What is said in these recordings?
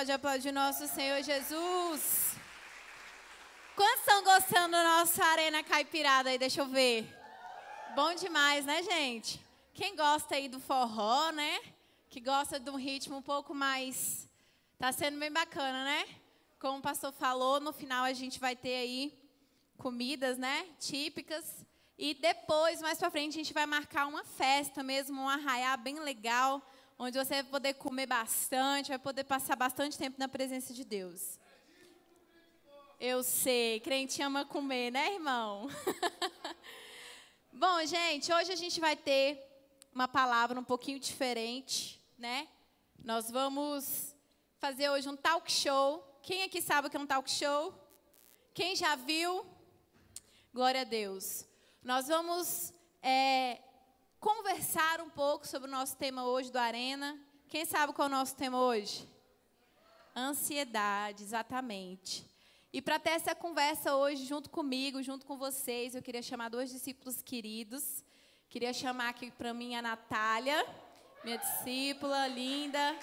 pode aplaudir o nosso Senhor Jesus. Quantos estão gostando da nossa arena caipirada aí? Deixa eu ver. Bom demais, né, gente? Quem gosta aí do forró, né? Que gosta de um ritmo um pouco mais... Tá sendo bem bacana, né? Como o pastor falou, no final a gente vai ter aí comidas, né? Típicas. E depois, mais pra frente, a gente vai marcar uma festa mesmo, um arraiá bem legal, onde você vai poder comer bastante, vai poder passar bastante tempo na presença de Deus. Eu sei, crente ama comer, né, irmão? Bom, gente, hoje a gente vai ter uma palavra um pouquinho diferente, né? Nós vamos fazer hoje um talk show. Quem aqui sabe o que é um talk show? Quem já viu? Glória a Deus. Nós vamos conversar um pouco sobre o nosso tema hoje do Arena. Quem sabe qual é o nosso tema hoje? Ansiedade, exatamente. E para ter essa conversa hoje junto comigo, junto com vocês, eu queria chamar dois discípulos queridos. Queria chamar aqui para mim a Natália, minha discípula linda.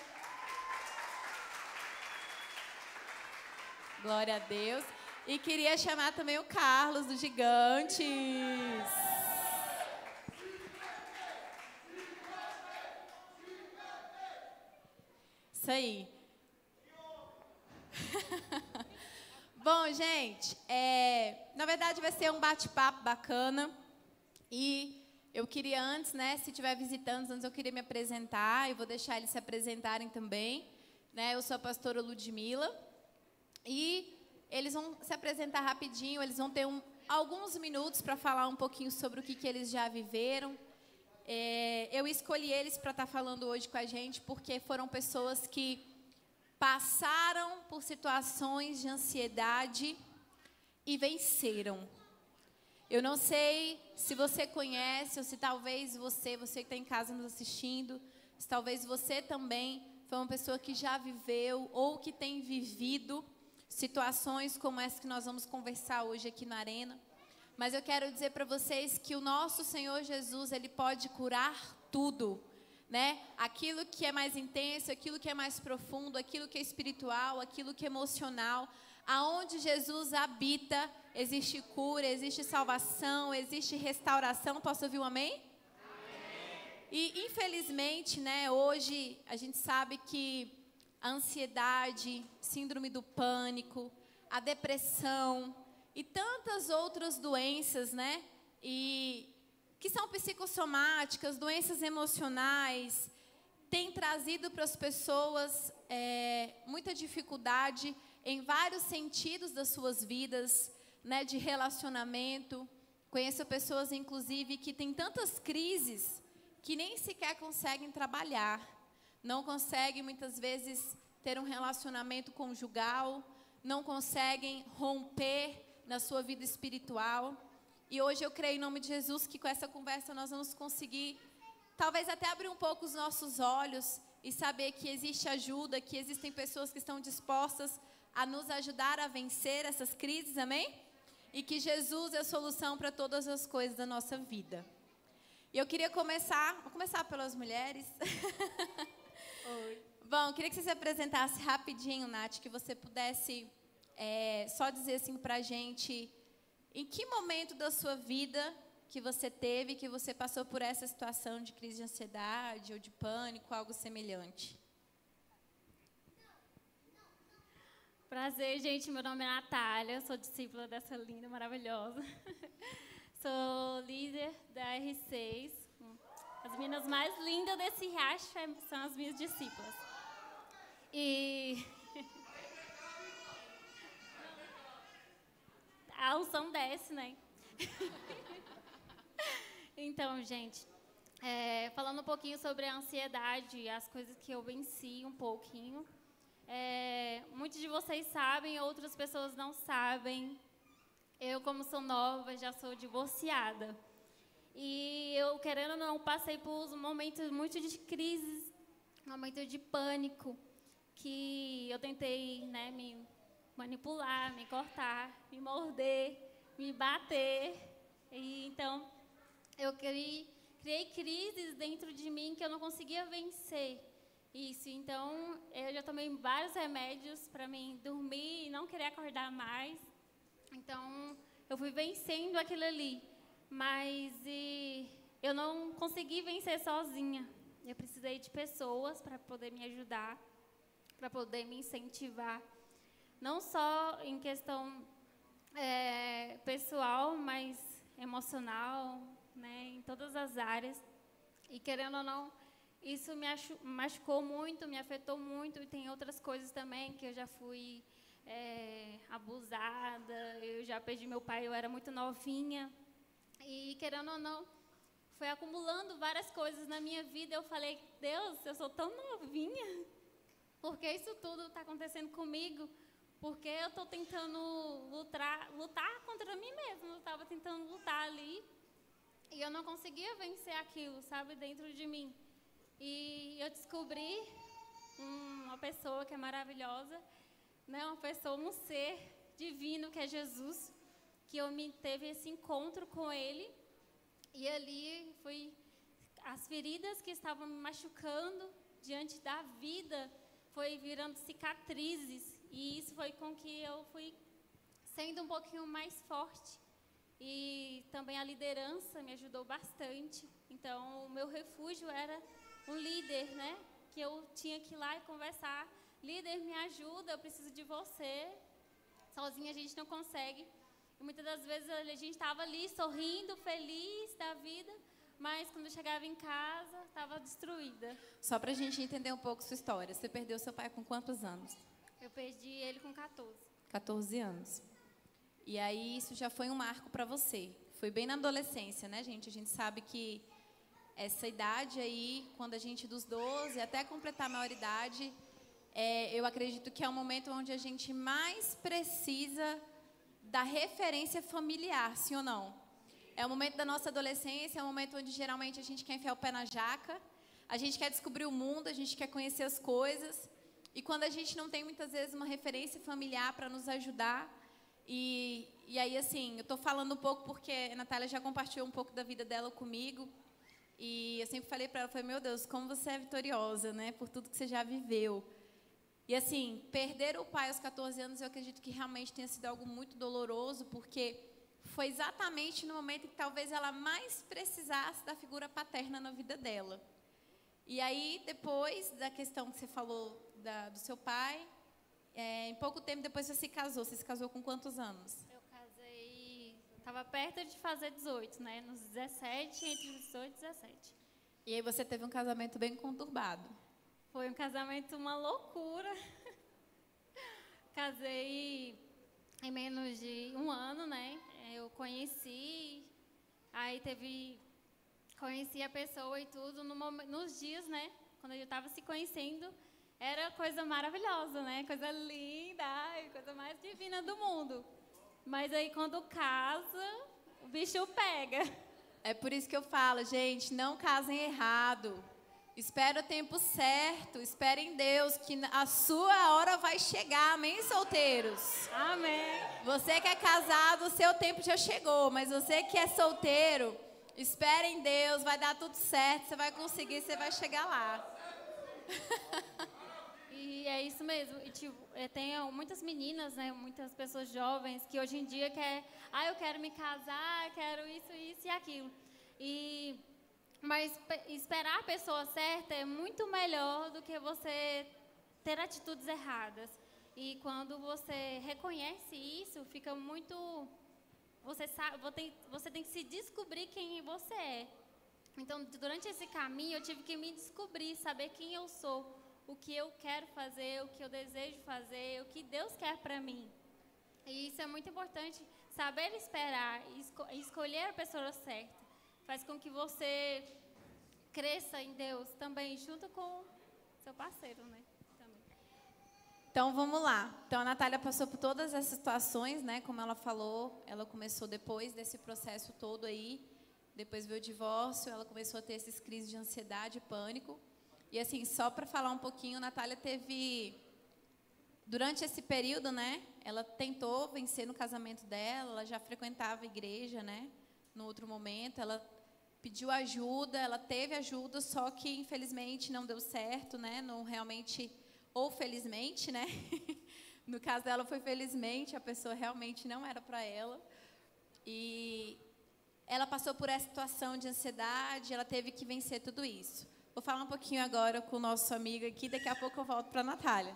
Glória a Deus. E queria chamar também o Carlos, do Gigantes. Isso aí. Bom, gente, na verdade vai ser um bate-papo bacana. E eu queria antes, né, se tiver visitantes, antes eu queria me apresentar. Eu vou deixar eles se apresentarem também. Né? Eu sou a pastora Ludmila. E eles vão se apresentar rapidinho, eles vão ter alguns minutos para falar um pouquinho sobre o que eles já viveram. Eu escolhi eles para estar falando hoje com a gente porque foram pessoas que passaram por situações de ansiedade e venceram. Eu não sei se você conhece ou se talvez você que está em casa nos assistindo, se talvez você também foi uma pessoa que já viveu ou que tem vivido situações como essa que nós vamos conversar hoje aqui na Arena. Mas eu quero dizer para vocês que o nosso Senhor Jesus, Ele pode curar tudo, né? Aquilo que é mais intenso, aquilo que é mais profundo, aquilo que é espiritual, aquilo que é emocional. Aonde Jesus habita, existe cura, existe salvação, existe restauração. Posso ouvir um amém? Amém. E infelizmente, né, hoje a gente sabe que a ansiedade, síndrome do pânico, a depressão e tantas outras doenças, né? E que são psicossomáticas, doenças emocionais, têm trazido para as pessoas muita dificuldade em vários sentidos das suas vidas, né? De relacionamento. Conheço pessoas, inclusive, que têm tantas crises que nem sequer conseguem trabalhar. Não conseguem, muitas vezes, ter um relacionamento conjugal, não conseguem romper na sua vida espiritual. E hoje eu creio em nome de Jesus que com essa conversa nós vamos conseguir, talvez até abrir um pouco os nossos olhos e saber que existe ajuda, que existem pessoas que estão dispostas a nos ajudar a vencer essas crises, amém? E que Jesus é a solução para todas as coisas da nossa vida. E eu queria vou começar pelas mulheres. Oi. Bom, queria que você se apresentasse rapidinho, Nath, que você pudesse só dizer assim pra gente em que momento da sua vida que você teve, que você passou por essa situação de crise de ansiedade ou de pânico, algo semelhante. Prazer, gente. Meu nome é Natália, sou discípula dessa linda, maravilhosa. Sou líder da R6. As meninas mais lindas desse riacho são as minhas discípulas. E a unção desce, né? Então, gente, falando um pouquinho sobre a ansiedade, as coisas que eu venci um pouquinho. Muitos de vocês sabem, outras pessoas não sabem. Eu, como sou nova, já sou divorciada. E eu, querendo ou não, passei por momentos muito de crise, momentos de pânico, que eu tentei, né, me manipular, me cortar, me morder, me bater. E, então, eu criei crises dentro de mim que eu não conseguia vencer. Isso, então eu já tomei vários remédios para mim dormir e não querer acordar mais. Então eu fui vencendo aquilo ali, mas eu não consegui vencer sozinha. Eu precisei de pessoas para poder me ajudar, para poder me incentivar, não só em questão pessoal, mas emocional, né, em todas as áreas. E querendo ou não, isso me machucou muito, me afetou muito. E tem outras coisas também, que eu já fui abusada, eu já perdi meu pai, eu era muito novinha. E querendo ou não, foi acumulando várias coisas na minha vida. Eu falei, Deus, eu sou tão novinha, por que isso tudo está acontecendo comigo? Porque eu estou tentando lutar contra mim mesma. Eu estava tentando lutar ali e eu não conseguia vencer aquilo, sabe, dentro de mim. E eu descobri uma pessoa que é maravilhosa, né, uma pessoa, um ser divino que é Jesus, que eu teve esse encontro com Ele. E ali foi as feridas que estavam me machucando diante da vida, foi virando cicatrizes. E isso foi com que eu fui sendo um pouquinho mais forte. E também a liderança me ajudou bastante. Então, o meu refúgio era um líder, né? Que eu tinha que ir lá e conversar. Líder, me ajuda, eu preciso de você. Sozinha a gente não consegue. E muitas das vezes a gente estava ali sorrindo, feliz da vida, mas quando chegava em casa, estava destruída. Só para a gente entender um pouco sua história. Você perdeu seu pai com quantos anos? Eu perdi ele com 14. 14 anos. E aí isso já foi um marco para você. Foi bem na adolescência, né, gente? A gente sabe que essa idade aí, quando a gente dos 12 até completar a maioridade, eu acredito que é o momento onde a gente mais precisa da referência familiar, sim ou não? É o momento da nossa adolescência, é o momento onde geralmente a gente quer enfiar o pé na jaca, a gente quer descobrir o mundo, a gente quer conhecer as coisas. E quando a gente não tem, muitas vezes, uma referência familiar para nos ajudar. E aí, assim, eu estou falando um pouco porque a Natália já compartilhou um pouco da vida dela comigo. E eu sempre falei para ela, falei, meu Deus, como você é vitoriosa, né? Por tudo que você já viveu. E, assim, perder o pai aos 14 anos, eu acredito que realmente tenha sido algo muito doloroso, porque foi exatamente no momento em que talvez ela mais precisasse da figura paterna na vida dela. E aí, depois da questão que você falou do seu pai, em pouco tempo depois você se casou. Você se casou com quantos anos? Eu casei, estava perto de fazer 18, né? Nos 17, entre 18 e 17. E aí você teve um casamento bem conturbado. Foi um casamento, uma loucura. Casei em menos de um ano, né? Eu conheci, aí conheci a pessoa e tudo nos dias, né? Quando eu estava se conhecendo, era coisa maravilhosa, né? Coisa linda, coisa mais divina do mundo. Mas aí quando casa, o bicho pega. É por isso que eu falo, gente, não casem errado. Espera o tempo certo, espere em Deus, que a sua hora vai chegar, amém, solteiros? Amém. Você que é casado, o seu tempo já chegou, mas você que é solteiro, espere em Deus, vai dar tudo certo, você vai conseguir, você vai chegar lá. E é isso mesmo. E, tipo, tem muitas meninas, né, muitas pessoas jovens que hoje em dia eu quero me casar, quero isso e aquilo. Mas esperar a pessoa certa é muito melhor do que você ter atitudes erradas. E quando você reconhece isso, fica muito... Você tem que se descobrir quem você é. Então, durante esse caminho, eu tive que me descobrir, saber quem eu sou, o que eu quero fazer, o que eu desejo fazer, o que Deus quer para mim. E isso é muito importante, saber esperar e escolher a pessoa certa. Faz com que você cresça em Deus também, junto com seu parceiro, né? Também. Então, vamos lá. Então, a Natália passou por todas essas situações, né? Como ela falou, ela começou depois desse processo todo aí. Depois veio o divórcio, ela começou a ter essas crises de ansiedade e pânico. E, assim, só para falar um pouquinho, a Natália teve... Durante esse período, né? Ela tentou vencer no casamento dela, ela já frequentava a igreja, né? No outro momento, ela pediu ajuda, ela teve ajuda, só que infelizmente não deu certo, né? Não realmente, ou felizmente, né? No caso dela foi felizmente, a pessoa realmente não era para ela. E ela passou por essa situação de ansiedade, ela teve que vencer tudo isso. Vou falar um pouquinho agora com o nosso amigo aqui, daqui a pouco eu volto para a Natália.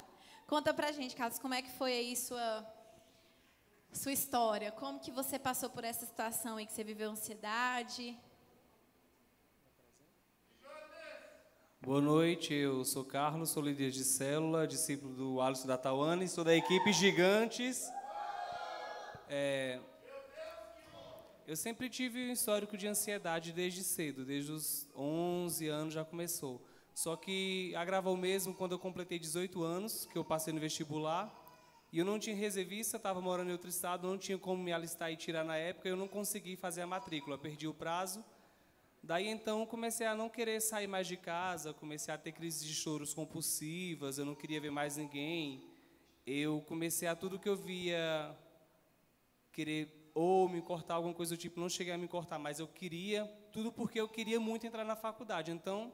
Conta pra gente, Carlos, como é que foi aí sua história? Como que você passou por essa situação aí que você viveu ansiedade? Boa noite, eu sou Carlos, sou líder de célula, discípulo do Alisson da Tauane, sou da equipe Gigantes. Eu sempre tive um histórico de ansiedade desde cedo, desde os 11 anos já começou. Só que agravou mesmo quando eu completei 18 anos, que eu passei no vestibular, e eu não tinha reservista, estava morando em outro estado, não tinha como me alistar e tirar na época, eu não consegui fazer a matrícula, perdi o prazo. Daí, então, comecei a não querer sair mais de casa, comecei a ter crises de choros compulsivas, eu não queria ver mais ninguém. Eu comecei a tudo que eu via querer ou me cortar, alguma coisa do tipo, não cheguei a me cortar, mas eu queria, tudo porque eu queria muito entrar na faculdade. Então,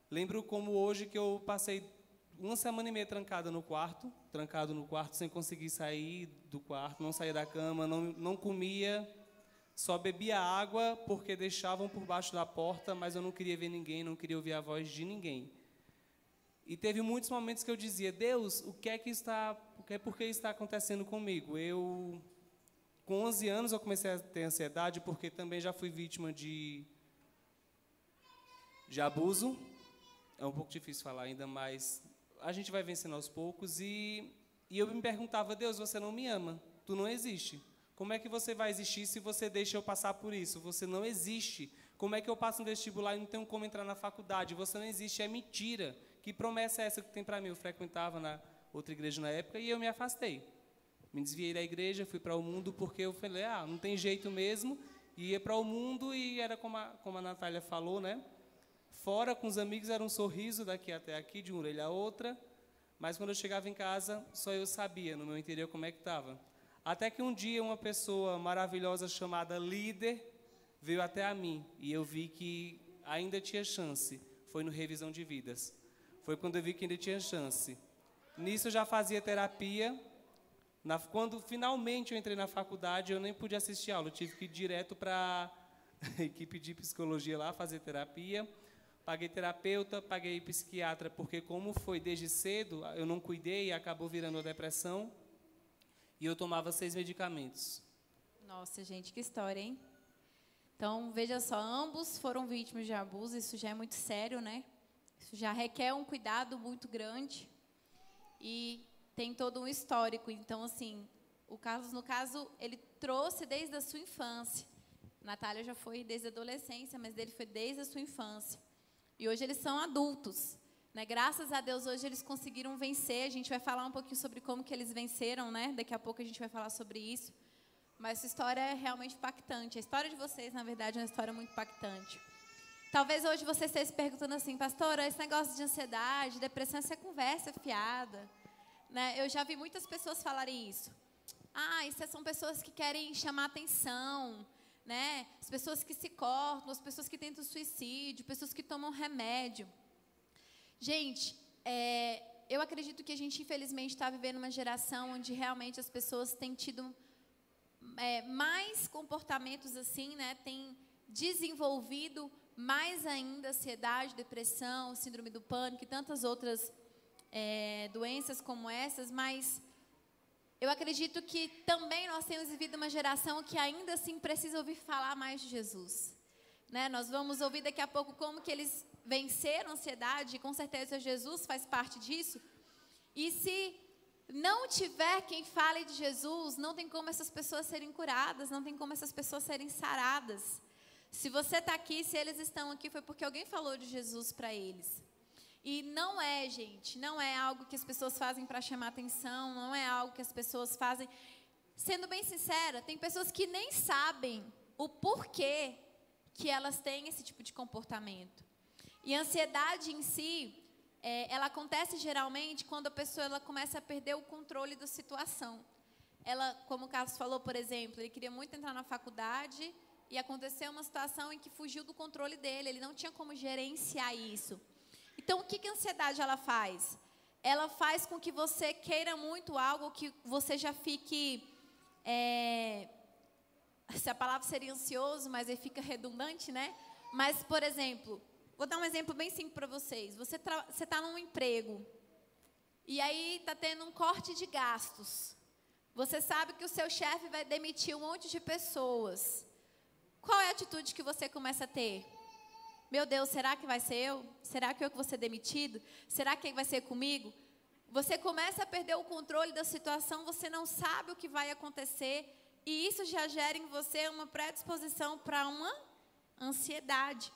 lembro como hoje que eu passei 1 semana e meia trancado no quarto, sem conseguir sair do quarto, não saía da cama, não comia, só bebia água porque deixavam por baixo da porta, mas eu não queria ver ninguém, não queria ouvir a voz de ninguém. E teve muitos momentos que eu dizia, Deus, por que está acontecendo comigo? Com 11 anos eu comecei a ter ansiedade porque também já fui vítima de abuso. É um pouco difícil falar ainda, mas a gente vai vencendo aos poucos. E eu me perguntava, Deus, você não me ama, tu não existe. Como é que você vai existir se você deixa eu passar por isso? Você não existe. Como é que eu passo no vestibular e não tenho como entrar na faculdade? Você não existe, é mentira. Que promessa é essa que tem para mim? Eu frequentava na outra igreja na época e eu me afastei. Me desviei da igreja, fui para o mundo porque eu falei, não tem jeito mesmo. E ia para o mundo e era como a Natália falou, né? Fora com os amigos era um sorriso daqui até aqui, de uma orelha a outra. Mas quando eu chegava em casa, só eu sabia no meu interior como é que estava. Até que um dia uma pessoa maravilhosa chamada líder veio até a mim. E eu vi que ainda tinha chance. Foi no Revisão de Vidas. Foi quando eu vi que ainda tinha chance. Nisso eu já fazia terapia. Quando finalmente eu entrei na faculdade, eu nem pude assistir aula. Eu tive que ir direto para a equipe de psicologia lá fazer terapia. Paguei terapeuta, paguei psiquiatra, porque como foi desde cedo, eu não cuidei e acabou virando a depressão. E eu tomava 6 medicamentos. Nossa, gente, que história, hein? Então, veja só, ambos foram vítimas de abuso, isso já é muito sério, né? Isso já requer um cuidado muito grande. E tem todo um histórico. Então, assim, o Carlos, no caso, ele trouxe desde a sua infância. A Natália já foi desde a adolescência, mas dele foi desde a sua infância. E hoje eles são adultos, né? Graças a Deus, hoje eles conseguiram vencer. A gente vai falar um pouquinho sobre como que eles venceram, né? Daqui a pouco a gente vai falar sobre isso. Mas essa história é realmente impactante. A história de vocês, na verdade, é uma história muito impactante. Talvez hoje você esteja se perguntando assim, pastora, esse negócio de ansiedade, depressão, essa conversa fiada. Né? Eu já vi muitas pessoas falarem isso. Isso são pessoas que querem chamar atenção, né? As pessoas que se cortam, as pessoas que tentam suicídio, pessoas que tomam remédio. Gente, eu acredito que a gente, infelizmente, está vivendo uma geração onde realmente as pessoas têm tido mais comportamentos assim, né? Têm desenvolvido mais ainda ansiedade, depressão, síndrome do pânico e tantas outras doenças como essas, mas eu acredito que também nós temos vivido uma geração que ainda assim precisa ouvir falar mais de Jesus. Né? Nós vamos ouvir daqui a pouco como que eles venceram a ansiedade, e com certeza Jesus faz parte disso. E se não tiver quem fale de Jesus, não tem como essas pessoas serem curadas, não tem como essas pessoas serem saradas. Se você está aqui, se eles estão aqui, foi porque alguém falou de Jesus para eles. E não é, gente, não é algo que as pessoas fazem para chamar atenção, não é algo que as pessoas fazem. Sendo bem sincera, tem pessoas que nem sabem o porquê que elas têm esse tipo de comportamento. E a ansiedade em si, ela acontece geralmente quando a pessoa começa a perder o controle da situação. Ela, como o Carlos falou, por exemplo, ele queria muito entrar na faculdade, e aconteceu uma situação em que fugiu do controle dele, ele não tinha como gerenciar isso. Então, o que a ansiedade ela faz? Ela faz com que você queira muito algo que você já fique, se a palavra seria ansioso, mas aí fica redundante, né? Mas, por exemplo, vou dar um exemplo bem simples para vocês. Você está num emprego, e aí está tendo um corte de gastos. Você sabe que o seu chefe vai demitir um monte de pessoas. Qual é a atitude que você começa a ter? Meu Deus, será que vai ser eu? Será que eu que vou ser demitido? Será que vai ser comigo? Você começa a perder o controle da situação, você não sabe o que vai acontecer, e isso já gera em você uma predisposição para uma ansiedade.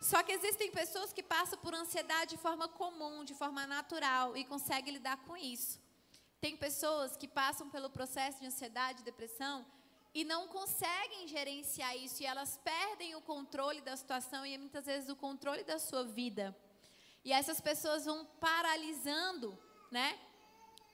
Só que existem pessoas que passam por ansiedade de forma comum, de forma natural, e conseguem lidar com isso. Tem pessoas que passam pelo processo de ansiedade, depressão, e não conseguem gerenciar isso, e elas perdem o controle da situação e muitas vezes o controle da sua vida. E essas pessoas vão paralisando, né?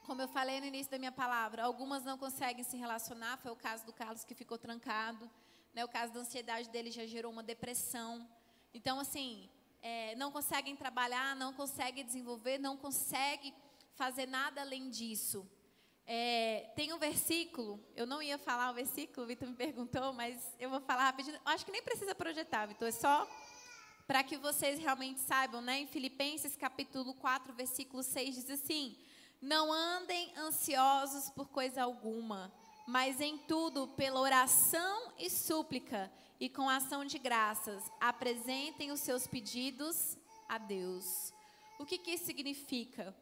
Como eu falei no início da minha palavra, algumas não conseguem se relacionar, foi o caso do Carlos que ficou trancado, né? O caso da ansiedade dele já gerou uma depressão. Então, assim, não conseguem trabalhar, não conseguem desenvolver, não conseguem fazer nada além disso. Tem um versículo, eu não ia falar o versículo, o Vitor me perguntou, mas eu vou falar rapidinho. Acho que nem precisa projetar, Vitor, é só para que vocês realmente saibam, né? Em Filipenses capítulo 4, versículo 6, diz assim: não andem ansiosos por coisa alguma, mas em tudo, pela oração e súplica, e com ação de graças, apresentem os seus pedidos a Deus. O que isso significa?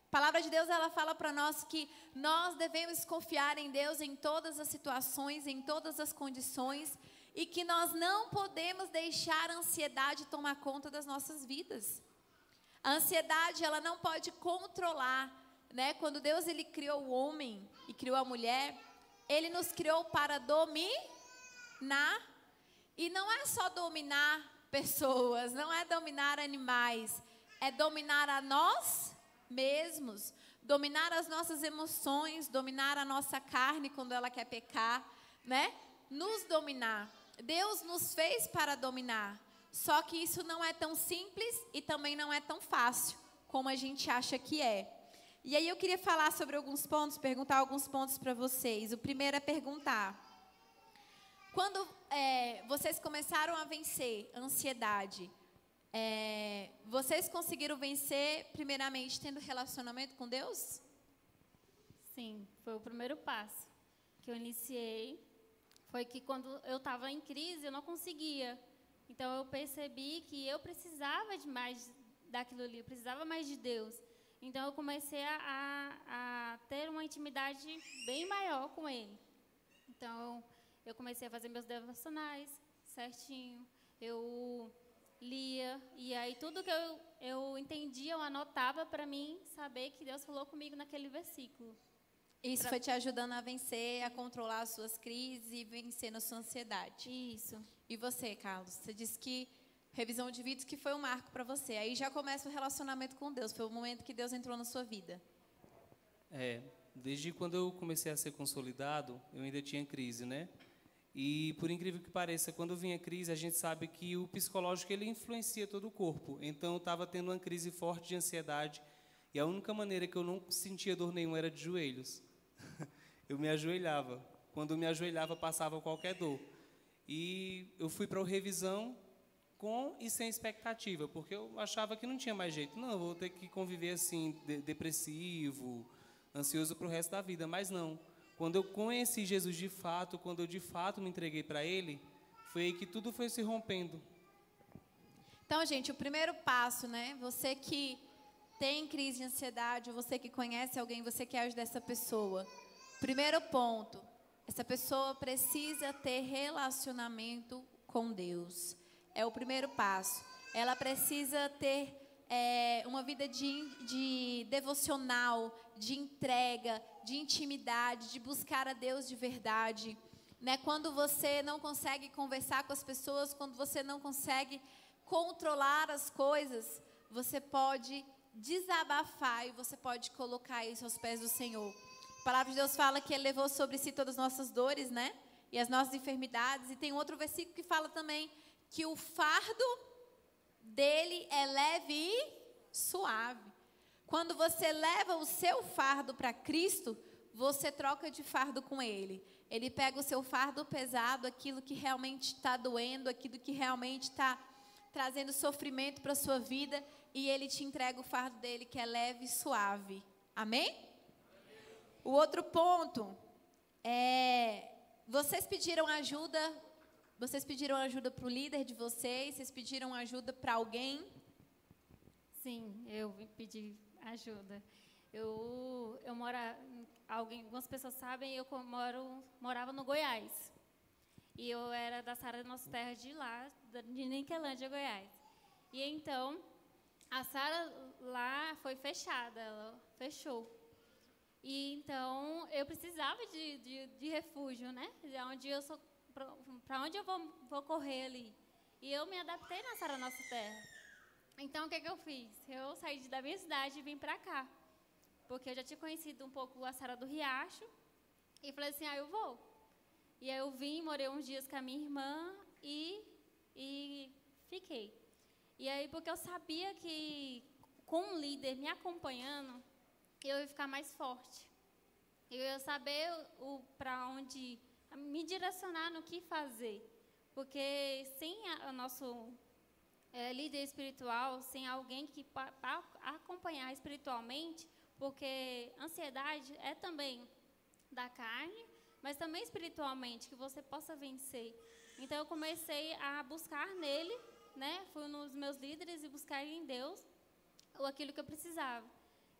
A palavra de Deus, ela fala para nós que nós devemos confiar em Deus em todas as situações, em todas as condições, e que nós não podemos deixar a ansiedade tomar conta das nossas vidas. A ansiedade, ela não pode controlar, né? Quando Deus ele criou o homem e criou a mulher, ele nos criou para dominar. E não é só dominar pessoas, não é dominar animais, é dominar a nós mesmos, dominar as nossas emoções, dominar a nossa carne quando ela quer pecar, né? Nos dominar. Deus nos fez para dominar, só que isso não é tão simples e também não é tão fácil como a gente acha que é. E aí eu queria falar sobre alguns pontos, perguntar alguns pontos para vocês. O primeiro é perguntar: quando vocês começaram a vencer a ansiedade, vocês conseguiram vencer primeiramente tendo relacionamento com Deus? Sim, foi o primeiro passo que eu iniciei. Foi que quando eu estava em crise, eu não conseguia. Então, eu percebi que eu precisava de mais daquilo ali, eu precisava mais de Deus. Então, eu comecei a ter uma intimidade bem maior com Ele. Então, eu comecei a fazer meus devocionais certinho, eu lia, e aí tudo que eu entendia, eu anotava para mim saber que Deus falou comigo naquele versículo. Isso foi te ajudando a vencer, a controlar as suas crises e vencer na sua ansiedade. Isso. E você, Carlos? Você disse que revisão de vídeos que foi um marco para você. Aí já começa o relacionamento com Deus. Foi o momento que Deus entrou na sua vida. Desde quando eu comecei a ser consolidado, eu ainda tinha crise, né? E, por incrível que pareça, quando vinha crise, a gente sabe que o psicológico, ele influencia todo o corpo. Então, eu estava tendo uma crise forte de ansiedade, e a única maneira que eu não sentia dor nenhuma era de joelhos. Eu me ajoelhava. Quando eu me ajoelhava, passava qualquer dor. E eu fui para a revisão com e sem expectativa, porque eu achava que não tinha mais jeito. Não, eu vou ter que conviver assim, depressivo, ansioso para o resto da vida. Mas não. Quando eu conheci Jesus de fato, quando eu de fato me entreguei para Ele, foi aí que tudo foi se rompendo. Então, gente, o primeiro passo, né? Você que tem crise de ansiedade, ou você que conhece alguém, você quer ajudar essa pessoa. Primeiro ponto, essa pessoa precisa ter relacionamento com Deus. É o primeiro passo. Ela precisa ter uma vida de devocional, de entrega, de intimidade, de buscar a Deus de verdade. Né? Quando você não consegue conversar com as pessoas, quando você não consegue controlar as coisas, você pode desabafar e você pode colocar isso aos pés do Senhor. A palavra de Deus fala que Ele levou sobre si todas as nossas dores, né? e as nossas enfermidades. E tem outro versículo que fala também que o fardo dele é leve e suave. Quando você leva o seu fardo para Cristo, você troca de fardo com Ele. Ele pega o seu fardo pesado, aquilo que realmente está doendo, aquilo que realmente está trazendo sofrimento para a sua vida, e Ele te entrega o fardo dele, que é leve e suave. Amém? O outro ponto é, vocês pediram ajuda para o líder de vocês pediram ajuda para alguém? Sim, eu vim pedir ajuda. Algumas pessoas sabem, eu morava no Goiás. E eu era da Sara Nossa Terra de lá, de Niquelândia, Goiás. E então, a Sara lá foi fechada, ela fechou. E então, eu precisava de refúgio, né? Para onde eu vou correr ali? E eu me adaptei na Sara Nossa Terra. Então, o que eu fiz? Eu saí da minha cidade e vim para cá. Porque eu já tinha conhecido um pouco a Sara do Riacho. E falei assim, eu vou. E aí eu vim, morei uns dias com a minha irmã e fiquei. E aí, porque eu sabia que com um líder me acompanhando, eu ia ficar mais forte. Eu ia saber para onde me direcionar no que fazer. Porque sem o nosso líder espiritual, sem alguém que acompanhar espiritualmente, porque ansiedade é também da carne, mas também espiritualmente, que você possa vencer. Então, eu comecei a buscar nele, né? Fui nos meus líderes e buscar em Deus aquilo que eu precisava.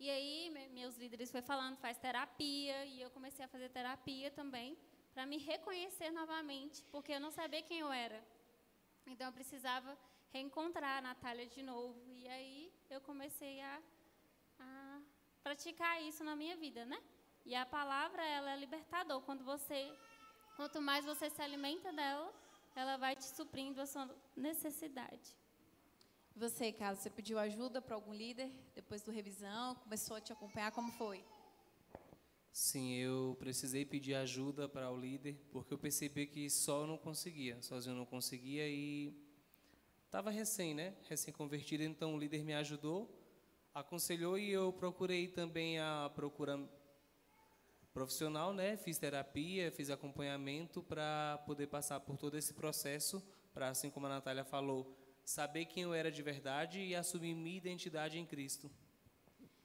E aí, meus líderes foram falando, faz terapia, e eu comecei a fazer terapia também, para me reconhecer novamente, porque eu não sabia quem eu era. Então, eu precisava reencontrar a Natália de novo. E aí, eu comecei a praticar isso na minha vida, né? E a palavra, ela é libertador. Quanto mais você se alimenta dela, ela vai te suprindo a sua necessidade. Você, Carlos, você pediu ajuda para algum líder depois do revisão? Começou a te acompanhar? Como foi? Sim, eu precisei pedir ajuda para o líder, porque eu percebi que só eu não conseguia, sozinho eu não conseguia e estava recém-convertido, então o líder me ajudou, aconselhou e eu procurei também a procura profissional, né? Fiz terapia, fiz acompanhamento para poder passar por todo esse processo, para, assim como a Natália falou, saber quem eu era de verdade e assumir minha identidade em Cristo.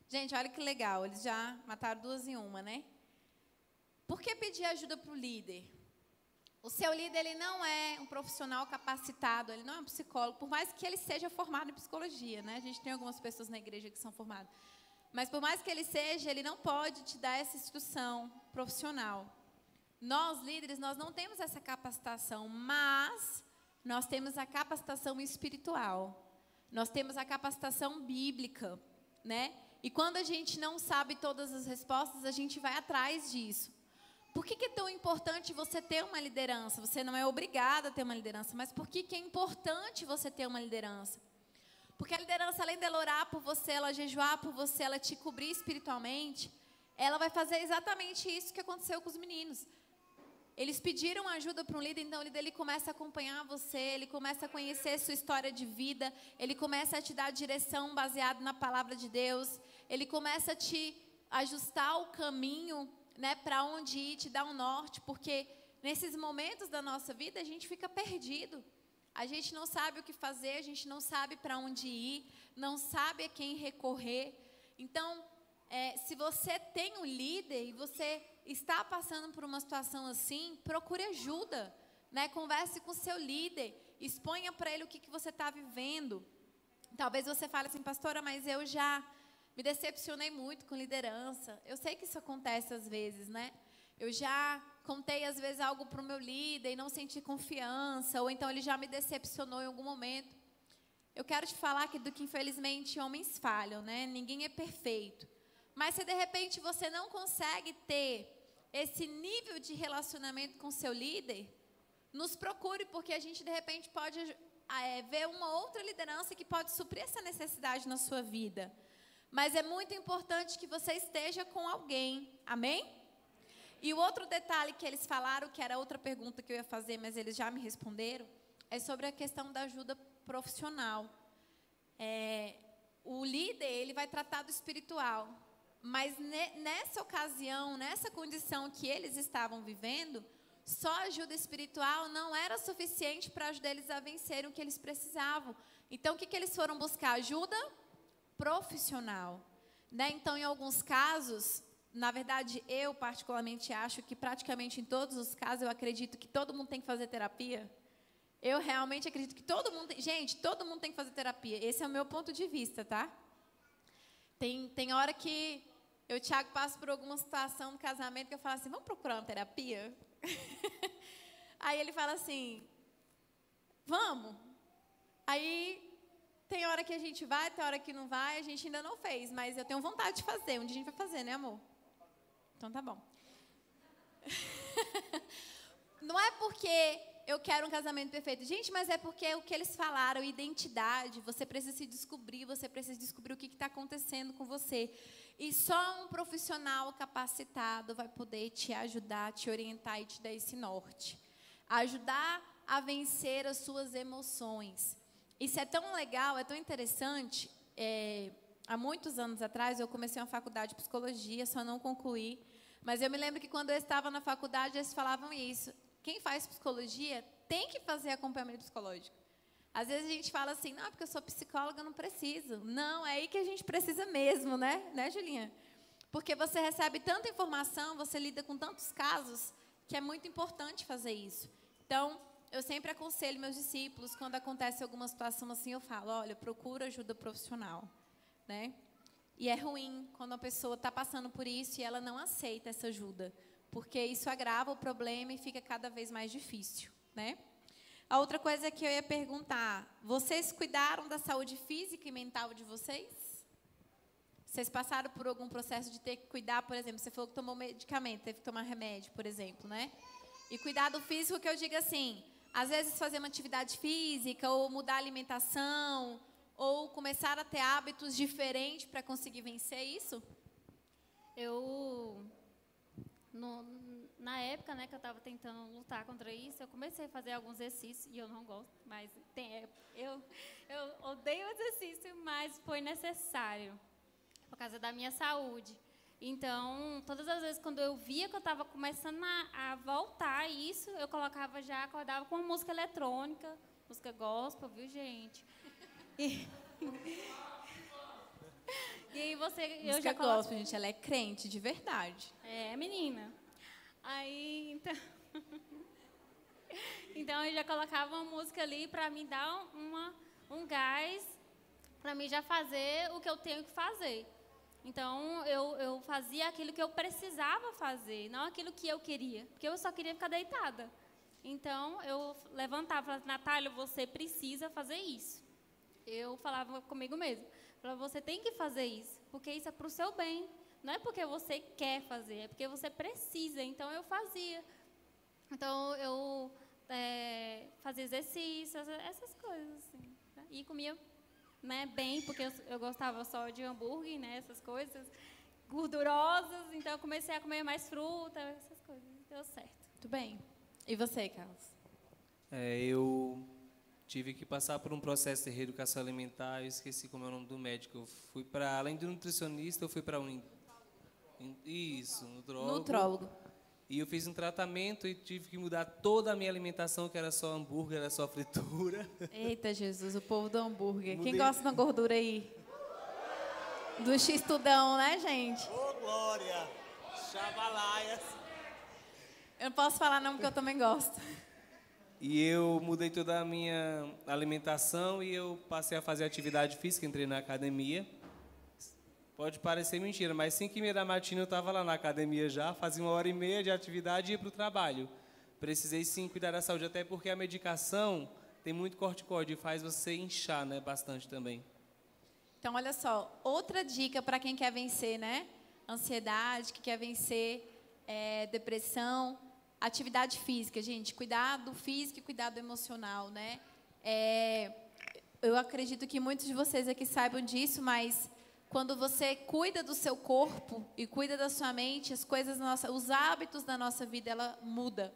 Gente, olha que legal, eles já mataram duas em uma, né? Por que pedir ajuda para o líder? O seu líder, ele não é um profissional capacitado, ele não é um psicólogo, por mais que ele seja formado em psicologia, né? A gente tem algumas pessoas na igreja que são formadas. Mas por mais que ele seja, ele não pode te dar essa instrução profissional. Nós, líderes, nós não temos essa capacitação, mas nós temos a capacitação espiritual. Nós temos a capacitação bíblica, né? E quando a gente não sabe todas as respostas, a gente vai atrás disso. Por que é tão importante você ter uma liderança? Você não é obrigado a ter uma liderança, mas por que é importante você ter uma liderança? Porque a liderança, além dela orar por você, ela jejuar por você, ela te cobrir espiritualmente, ela vai fazer exatamente isso que aconteceu com os meninos. Eles pediram ajuda para um líder, então o líder ele começa a acompanhar você, ele começa a conhecer sua história de vida, ele começa a te dar direção baseada na palavra de Deus, ele começa a te ajustar o caminho, né, para onde ir, te dar um norte, porque nesses momentos da nossa vida a gente fica perdido. A gente não sabe o que fazer, a gente não sabe para onde ir, não sabe a quem recorrer. Então, se você tem um líder e você está passando por uma situação assim, procure ajuda, né? Converse com o seu líder, exponha para ele o que você está vivendo. Talvez você fale assim, pastora, mas eu já me decepcionei muito com liderança. Eu sei que isso acontece às vezes, né? Eu já contei às vezes algo para o meu líder e não senti confiança, ou então ele já me decepcionou em algum momento. Eu quero te falar que infelizmente homens falham, né? Ninguém é perfeito. Mas se de repente você não consegue ter esse nível de relacionamento com seu líder, nos procure, porque a gente de repente pode ver uma outra liderança que pode suprir essa necessidade na sua vida. Mas é muito importante que você esteja com alguém, amém? E o outro detalhe que eles falaram, que era outra pergunta que eu ia fazer, mas eles já me responderam, é sobre a questão da ajuda profissional. O líder, ele vai tratar do espiritual, mas nessa ocasião, nessa condição que eles estavam vivendo, só a ajuda espiritual não era suficiente para ajudar eles a vencerem o que eles precisavam. Então, o que eles foram buscar? Ajuda profissional. Né? Então, em alguns casos, na verdade, eu particularmente acho que praticamente em todos os casos, eu acredito que todo mundo tem que fazer terapia. Eu realmente acredito que todo mundo... Gente, todo mundo tem que fazer terapia. Esse é o meu ponto de vista, tá? Tem hora que eu e o Thiago passo por alguma situação no casamento que eu falo assim, vamos procurar uma terapia? Aí ele fala assim, vamos. Aí tem hora que a gente vai, tem hora que não vai, a gente ainda não fez, mas eu tenho vontade de fazer. Um dia a gente vai fazer, né, amor? Então tá bom. Não é porque eu quero um casamento perfeito. Gente, mas é porque o que eles falaram, identidade, você precisa se descobrir, você precisa descobrir o que está acontecendo com você. E só um profissional capacitado vai poder te ajudar, te orientar e te dar esse norte. Ajudar a vencer as suas emoções. Isso é tão legal, é tão interessante. Há muitos anos atrás, eu comecei uma faculdade de psicologia, só não concluí. Mas eu me lembro que quando eu estava na faculdade, eles falavam isso. Quem faz psicologia tem que fazer acompanhamento psicológico. Às vezes a gente fala assim, não, porque eu sou psicóloga, eu não preciso. Não, é aí que a gente precisa mesmo, né? Né, Julinha? Porque você recebe tanta informação, você lida com tantos casos, que é muito importante fazer isso. Então, eu sempre aconselho meus discípulos, quando acontece alguma situação assim, eu falo, olha, procura ajuda profissional, né? E é ruim quando a pessoa está passando por isso e ela não aceita essa ajuda, porque isso agrava o problema e fica cada vez mais difícil, né? A outra coisa que eu ia perguntar, vocês cuidaram da saúde física e mental de vocês? Vocês passaram por algum processo de ter que cuidar, por exemplo, você falou que tomou medicamento, teve que tomar remédio, por exemplo, né? E cuidado físico, que eu digo assim, às vezes fazer uma atividade física, ou mudar a alimentação, ou começar a ter hábitos diferentes para conseguir vencer isso? Na época, né, que eu estava tentando lutar contra isso, eu comecei a fazer alguns exercícios, e eu não gosto, mas eu odeio o exercício, mas foi necessário, por causa da minha saúde. Então, todas as vezes quando eu via que eu estava começando a voltar a isso, eu acordava com uma música eletrônica, música gospel, viu, gente? E aí música gospel, gente, ela é crente, de verdade. É, menina. Aí, então eu já colocava uma música ali para me dar um gás, para mim já fazer o que eu tenho que fazer. Então, eu fazia aquilo que eu precisava fazer, não aquilo que eu queria, porque eu só queria ficar deitada. Então, eu levantava e falava, Natália, você precisa fazer isso. Eu falava comigo mesma, falava, você tem que fazer isso, porque isso é para o seu bem. Não é porque você quer fazer, é porque você precisa. Então, eu fazia. Então, eu fazia exercícios, essas coisas, assim. E comia, né, bem, porque eu gostava só de hambúrguer, né, essas coisas gordurosas. Então, eu comecei a comer mais fruta, essas coisas. Deu certo. Muito bem. E você, Carlos? Eu tive que passar por um processo de reeducação alimentar. Eu esqueci como é o nome do médico. Eu fui para, além de nutricionista, eu fui para nutrólogo. E eu fiz um tratamento e tive que mudar toda a minha alimentação, que era só hambúrguer, era só fritura. Eita, Jesus, o povo do hambúrguer. Quem gosta da gordura aí? Do x-tudão, né, gente? Ô, glória! Chabalaias! Eu não posso falar não, porque eu também gosto. E eu mudei toda a minha alimentação e eu passei a fazer atividade física, entrei na academia. Pode parecer mentira, mas 5h30 da matina eu estava lá na academia já, fazia 1h30 de atividade e ia para o trabalho. Precisei sim cuidar da saúde, até porque a medicação tem muito corticóide e faz você inchar, né, bastante também. Então, olha só, outra dica para quem quer vencer, né? Ansiedade, que quer vencer depressão, atividade física, gente, cuidar do físico e cuidar do emocional, né? Eu acredito que muitos de vocês aqui saibam disso, mas quando você cuida do seu corpo e cuida da sua mente, as coisas os hábitos da nossa vida, ela muda,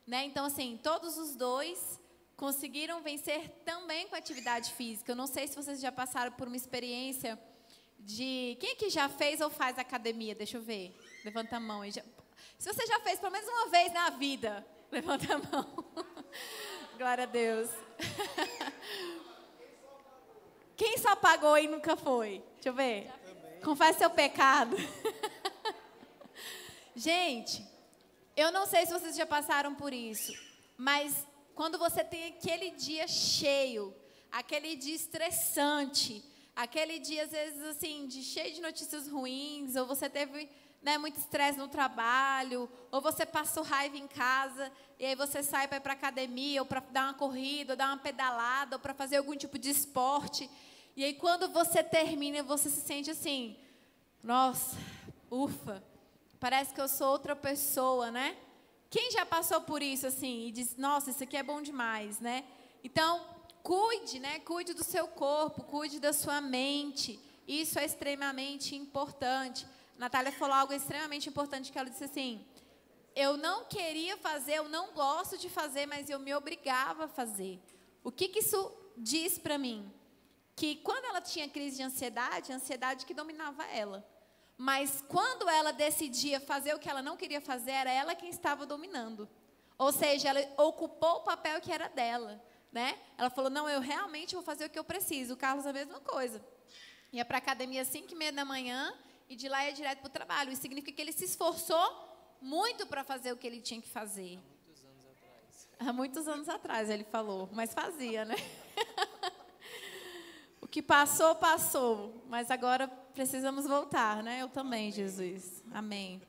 né? Então, assim, todos os dois conseguiram vencer também com atividade física. Eu não sei se vocês já passaram por uma experiência de... Quem aqui já fez ou faz academia? Deixa eu ver. Levanta a mão aí. Se você já fez pelo menos uma vez na vida, levanta a mão. Glória a Deus. Quem só pagou e nunca foi? Deixa eu ver. Confesse seu pecado. Gente, eu não sei se vocês já passaram por isso, mas quando você tem aquele dia cheio, aquele dia estressante, aquele dia, às vezes, assim, cheio de notícias ruins, ou você teve, né, muito estresse no trabalho, ou você passou raiva em casa, e aí você sai para ir para a academia, ou para dar uma corrida, ou dar uma pedalada, ou para fazer algum tipo de esporte. E aí, quando você termina, você se sente assim, nossa, ufa, parece que eu sou outra pessoa, né? Quem já passou por isso, assim, e diz, nossa, isso aqui é bom demais, né? Então, cuide, né? Cuide do seu corpo, cuide da sua mente. Isso é extremamente importante. A Natália falou algo extremamente importante, que ela disse assim, eu não queria fazer, eu não gosto de fazer, mas eu me obrigava a fazer. O que isso diz para mim? Que quando ela tinha crise de ansiedade, a ansiedade que dominava ela. Mas quando ela decidia fazer o que ela não queria fazer, era ela quem estava dominando. Ou seja, ela ocupou o papel que era dela, né? Ela falou, não, eu realmente vou fazer o que eu preciso. O Carlos, a mesma coisa. Ia para a academia às 5h30 da manhã e de lá ia direto para o trabalho. Isso significa que ele se esforçou muito para fazer o que ele tinha que fazer. Há muitos anos atrás, ele falou, mas fazia, né? O que passou, passou, mas agora precisamos voltar, né? Eu também, Jesus. Amém.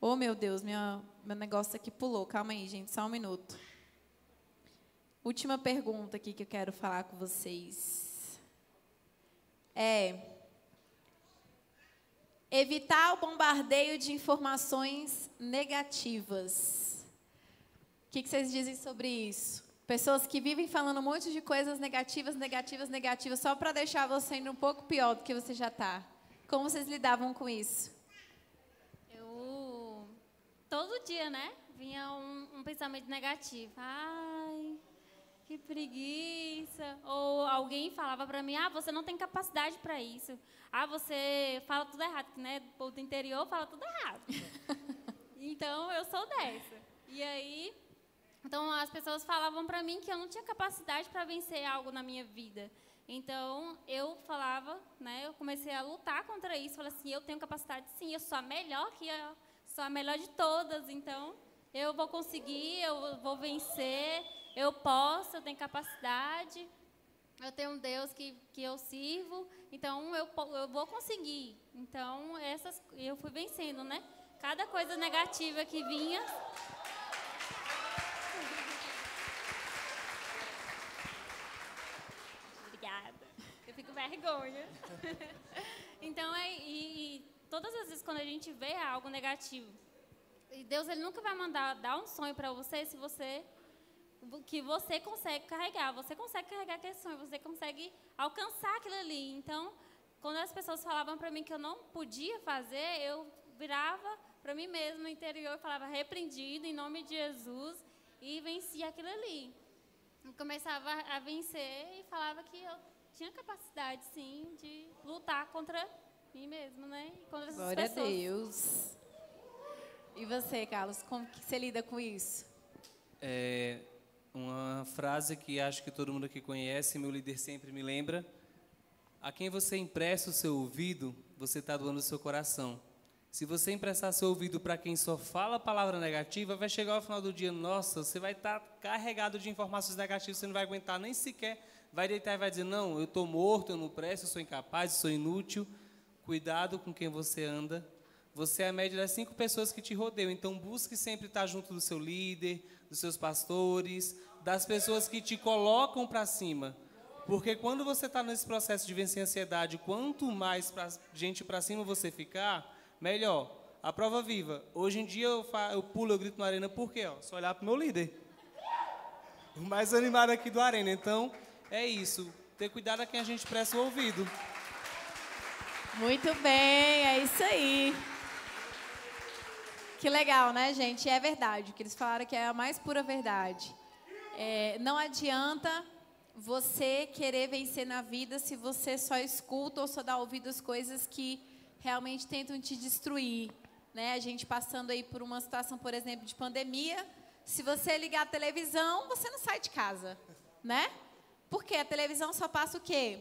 Oh, meu Deus, meu negócio aqui pulou. Calma aí, gente, só um minuto. Última pergunta aqui que eu quero falar com vocês. Evitar o bombardeio de informações negativas. O que vocês dizem sobre isso? Pessoas que vivem falando um monte de coisas negativas, negativas, negativas, só para deixar você indo um pouco pior do que você já está. Como vocês lidavam com isso? Todo dia, né? Vinha um pensamento negativo. Ai, que preguiça. Ou alguém falava para mim, você não tem capacidade para isso. Você fala tudo errado, né? O povo do interior fala tudo errado. Então, eu sou dessa. E aí... Então, as pessoas falavam para mim que eu não tinha capacidade para vencer algo na minha vida. Então, eu falava, né, eu comecei a lutar contra isso. Falei assim, eu tenho capacidade sim, eu sou a melhor, sou a melhor de todas. Então, eu vou conseguir, eu vou vencer, eu posso, eu tenho capacidade. Eu tenho um Deus que eu sirvo, então eu vou conseguir. Então, eu fui vencendo, né? Cada coisa negativa que vinha... Eu fico vergonha. Então, e todas as vezes quando a gente vê algo negativo, e Deus ele nunca vai dar um sonho para você que você consegue carregar. Você consegue carregar aquele sonho, você consegue alcançar aquilo ali. Então, quando as pessoas falavam para mim que eu não podia fazer, eu virava para mim mesma no interior e falava repreendido em nome de Jesus e vencia aquilo ali. Eu começava a vencer e falava que eu tinha capacidade, sim, de lutar contra mim mesmo, né? E contra essas pessoas. Glória a Deus. E você, Carlos, como que você lida com isso? Uma frase que acho que todo mundo aqui conhece, meu líder sempre me lembra. A quem você empresta o seu ouvido, você está doando o seu coração. Se você emprestar seu ouvido para quem só fala palavra negativa, vai chegar ao final do dia, nossa, você vai estar carregado de informações negativas, você não vai aguentar nem sequer, vai deitar e vai dizer, não, eu estou morto, eu não presto, eu sou incapaz, eu sou inútil. Cuidado com quem você anda. Você é a média das 5 pessoas que te rodeiam, então busque sempre estar junto do seu líder, dos seus pastores, das pessoas que te colocam para cima. Porque quando você está nesse processo de vencer a ansiedade, quanto mais gente para cima você ficar, melhor. A prova viva. Hoje em dia eu pulo, eu grito na arena, por quê? Só olhar para o meu líder. O mais animado aqui do arena. Então, é isso. Ter cuidado a quem a gente presta o ouvido. Muito bem, é isso aí. Que legal, né, gente? É verdade, o que eles falaram que é a mais pura verdade. Não adianta você querer vencer na vida se você só escuta ou só dá ouvido às coisas que realmente tentam te destruir, né? A gente passando aí por uma situação, por exemplo, de pandemia, se você ligar a televisão, você não sai de casa, né? Porque a televisão só passa o quê?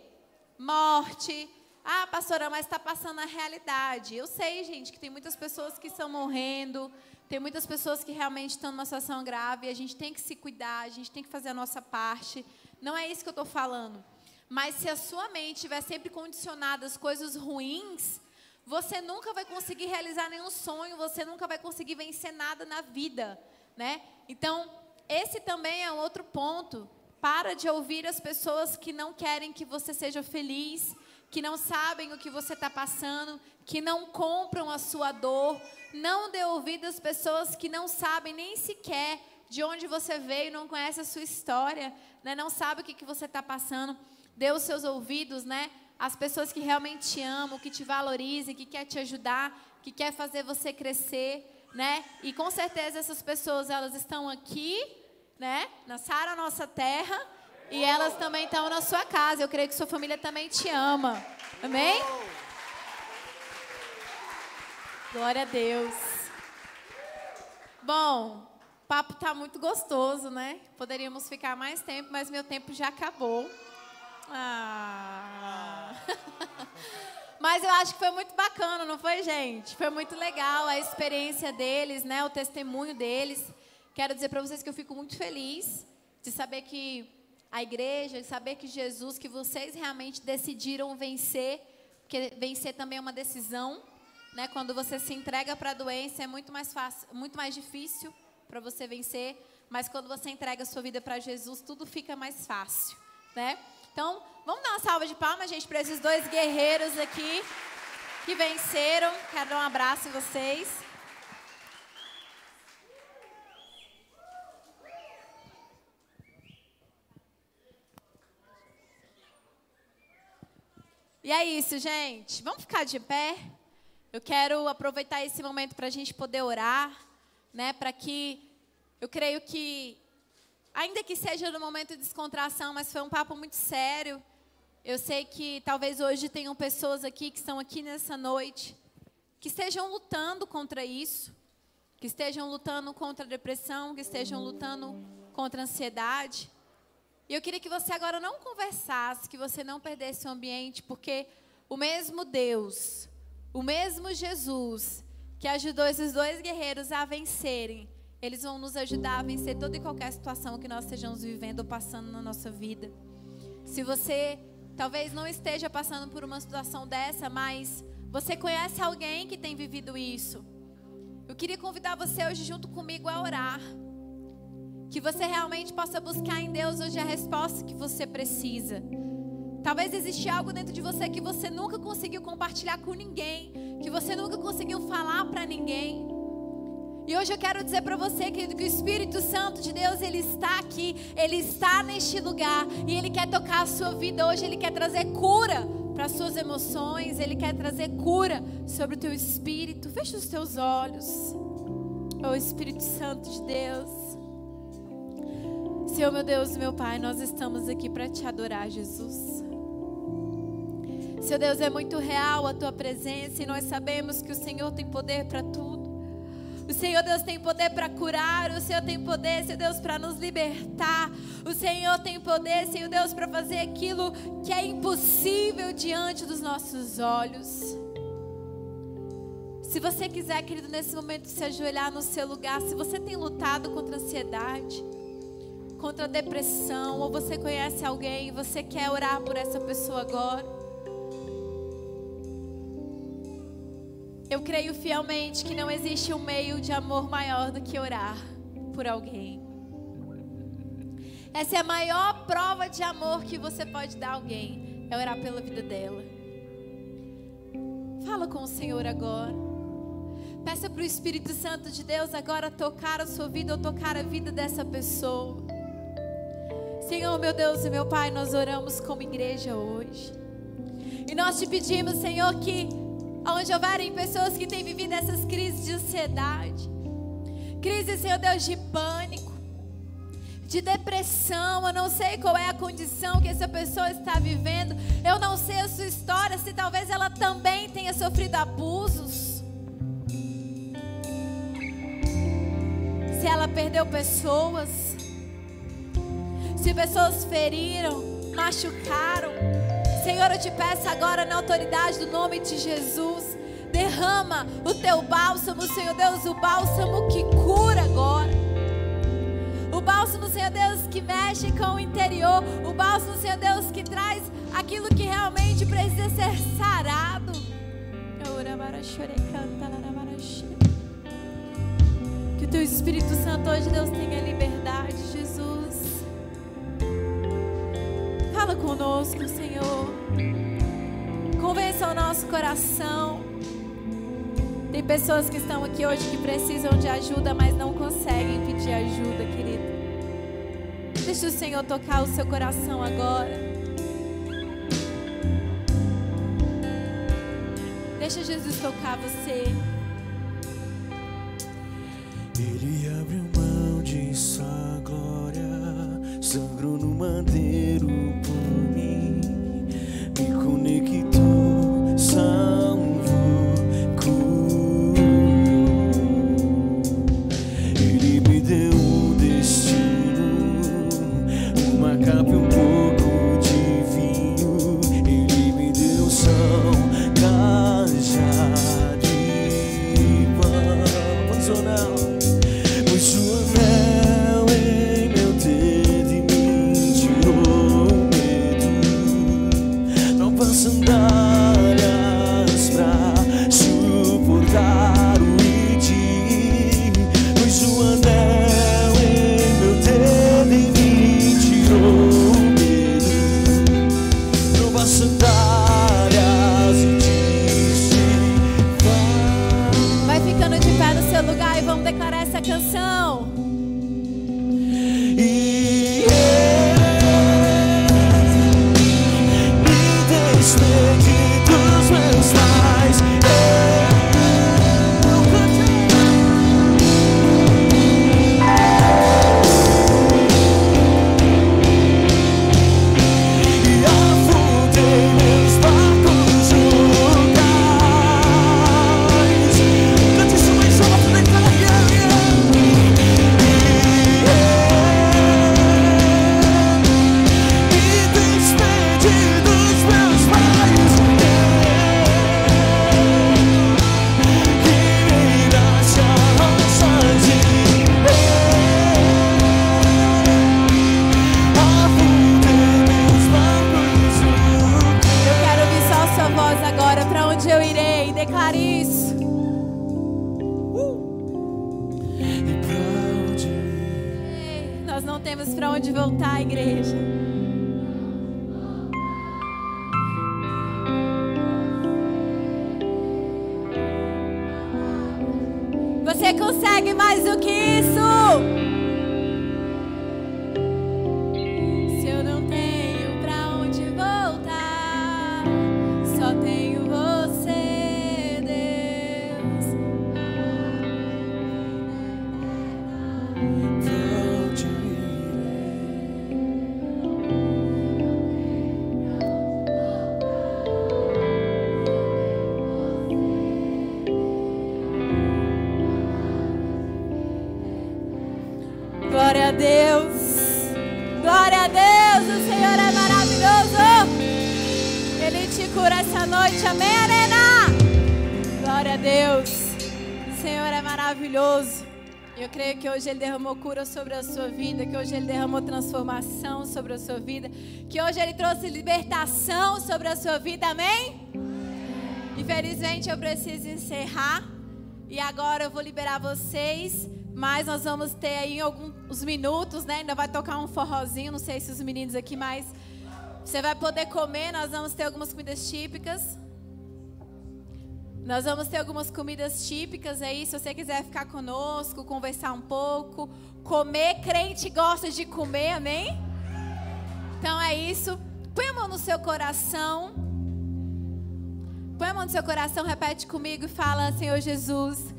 Morte. Ah, pastora, mas está passando a realidade. Eu sei, gente, que tem muitas pessoas que estão morrendo, tem muitas pessoas que realmente estão numa situação grave, a gente tem que se cuidar, a gente tem que fazer a nossa parte. Não é isso que eu estou falando. Mas se a sua mente estiver sempre condicionada às coisas ruins, você nunca vai conseguir realizar nenhum sonho, você nunca vai conseguir vencer nada na vida, né? Então, esse também é um outro ponto. Para de ouvir as pessoas que não querem que você seja feliz, que não sabem o que você está passando, que não compram a sua dor. Não dê ouvido às pessoas que não sabem nem sequer de onde você veio, não conhecem a sua história, né? Não sabem o que você está passando. Dê os seus ouvidos, né? As pessoas que realmente te amam, que te valorizem, que quer te ajudar, que quer fazer você crescer, né? E com certeza essas pessoas, elas estão aqui, né? Na Sara, nossa terra, e elas também estão na sua casa. Eu creio que sua família também te ama. Amém? Glória a Deus. Bom, o papo tá muito gostoso, né? Poderíamos ficar mais tempo, mas meu tempo já acabou. Mas eu acho que foi muito bacana, não foi, gente? Foi muito legal a experiência deles, né? O testemunho deles. Quero dizer para vocês que eu fico muito feliz de saber que a igreja, de saber que Jesus, que vocês realmente decidiram vencer, porque vencer também é uma decisão, né? Quando você se entrega para a doença é muito mais fácil, muito mais difícil para você vencer, mas quando você entrega a sua vida para Jesus, tudo fica mais fácil, né? Então, vamos dar uma salva de palmas, gente, para esses dois guerreiros aqui que venceram. Quero dar um abraço em vocês. E é isso, gente. Vamos ficar de pé? Eu quero aproveitar esse momento para a gente poder orar, né? Para que, eu creio que, ainda que seja no momento de descontração, mas foi um papo muito sério. Eu sei que talvez hoje tenham pessoas aqui que estão aqui nessa noite, que estejam lutando contra isso, que estejam lutando contra a depressão, que estejam lutando contra a ansiedade. E eu queria que você agora não conversasse, que você não perdesse o ambiente, porque o mesmo Deus, o mesmo Jesus, que ajudou esses dois guerreiros a vencerem, eles vão nos ajudar a vencer toda e qualquer situação que nós estejamos vivendo ou passando na nossa vida. Se você talvez não esteja passando por uma situação dessa, mas você conhece alguém que tem vivido isso, eu queria convidar você hoje junto comigo a orar. Que você realmente possa buscar em Deus hoje a resposta que você precisa. Talvez exista algo dentro de você que você nunca conseguiu compartilhar com ninguém, que você nunca conseguiu falar para ninguém. E hoje eu quero dizer para você, querido, que o Espírito Santo de Deus, Ele está aqui, Ele está neste lugar, e Ele quer tocar a sua vida hoje, Ele quer trazer cura para as suas emoções, Ele quer trazer cura sobre o teu espírito. Fecha os teus olhos. Oh Espírito Santo de Deus. Senhor, meu Deus, meu Pai, nós estamos aqui para te adorar, Jesus. Senhor Deus, é muito real a tua presença e nós sabemos que o Senhor tem poder para tudo. O Senhor Deus tem poder para curar, o Senhor tem poder, Senhor Deus, para nos libertar. O Senhor tem poder, Senhor Deus, para fazer aquilo que é impossível diante dos nossos olhos. Se você quiser, querido, nesse momento se ajoelhar no seu lugar, se você tem lutado contra a ansiedade, contra a depressão, ou você conhece alguém e você quer orar por essa pessoa agora, eu creio fielmente que não existe um meio de amor maior do que orar por alguém. Essa é a maior prova de amor que você pode dar a alguém, é orar pela vida dela. Fala com o Senhor agora. Peça para o Espírito Santo de Deus agora tocar a sua vida ou tocar a vida dessa pessoa. Senhor, meu Deus e meu Pai, nós oramos como igreja hoje. E nós te pedimos, Senhor, que onde houverem pessoas que têm vivido essas crises de ansiedade, crise, Senhor Deus, de pânico, de depressão, eu não sei qual é a condição que essa pessoa está vivendo, eu não sei a sua história, se talvez ela também tenha sofrido abusos, se ela perdeu pessoas, se pessoas feriram, machucaram. Senhor, eu te peço agora na autoridade do nome de Jesus, derrama o teu bálsamo, Senhor Deus, o bálsamo que cura agora, o bálsamo, Senhor Deus, que mexe com o interior, o bálsamo, Senhor Deus, que traz aquilo que realmente precisa ser sarado. Que o teu Espírito Santo hoje, Deus, tenha liberdade, Jesus. Fala conosco, Senhor. Convença o nosso coração. Tem pessoas que estão aqui hoje que precisam de ajuda, mas não conseguem pedir ajuda, querido. Deixa o Senhor tocar o seu coração agora. Deixa Jesus tocar você. Ele abriu mão de sua glória, sangrou no madeiro por mim, me conectou, salvou, curou. Ele me deu um destino, uma capa e um pouco de vinho. Ele me deu são, cajado e pão. Pois ou não? Pois o anel em meu dedo e me tirou o medo. Não passa sandálias pra suportar o rir. Pois o anel em meu dedo e me tirou o medo. Não passa sandálias e disse vai. Vai ficando de pé no seu lugar e vamos declarar essa canção. E me despedi dos meus pais. E afundei meus barcos no cais. Cante isso mais alto, declara. Eu quero ouvir só a sua voz agora. Para onde eu irei? Declare isso. E pra onde ir? Nós não temos para onde voltar, igreja. Você consegue mais do que isso. Se eu não tenho pra onde voltar, só tenho você, Deus. Pra onde irei? Glória a Deus. Glória a Deus. O Senhor é maravilhoso. Ele te cura essa noite. Amém, Arena? Glória a Deus. O Senhor é maravilhoso. Eu creio que hoje Ele derramou cura sobre a sua vida, que hoje Ele derramou transformação sobre a sua vida, que hoje Ele trouxe libertação sobre a sua vida, amém? Infelizmente eu preciso encerrar e agora eu vou liberar vocês, mas nós vamos ter aí alguns minutos, né? Ainda vai tocar um forrozinho, não sei se os meninos aqui, mas você vai poder comer, nós vamos ter algumas comidas típicas. Nós vamos ter algumas comidas típicas aí, se você quiser ficar conosco, conversar um pouco, comer, crente gosta de comer, amém? Então é isso, põe a mão no seu coração Põe a mão no seu coração, repete comigo e fala: Senhor Jesus,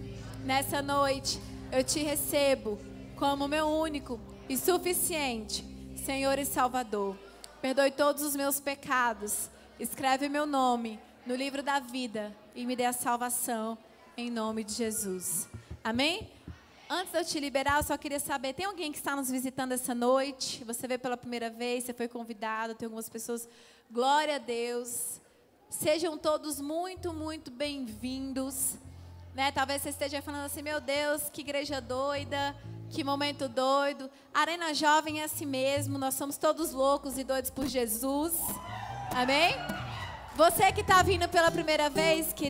nessa noite eu te recebo como meu único e suficiente Senhor e Salvador. Perdoe todos os meus pecados. Escreve meu nome no livro da vida e me dê a salvação em nome de Jesus. Amém? Antes de eu te liberar, eu só queria saber, tem alguém que está nos visitando essa noite? Você veio pela primeira vez, você foi convidado, tem algumas pessoas. Glória a Deus. Sejam todos muito, muito bem-vindos. Né? Talvez você esteja falando assim, meu Deus, que igreja doida, que momento doido. Arena Jovem é assim mesmo, nós somos todos loucos e doidos por Jesus. Amém? Você que está vindo pela primeira vez, que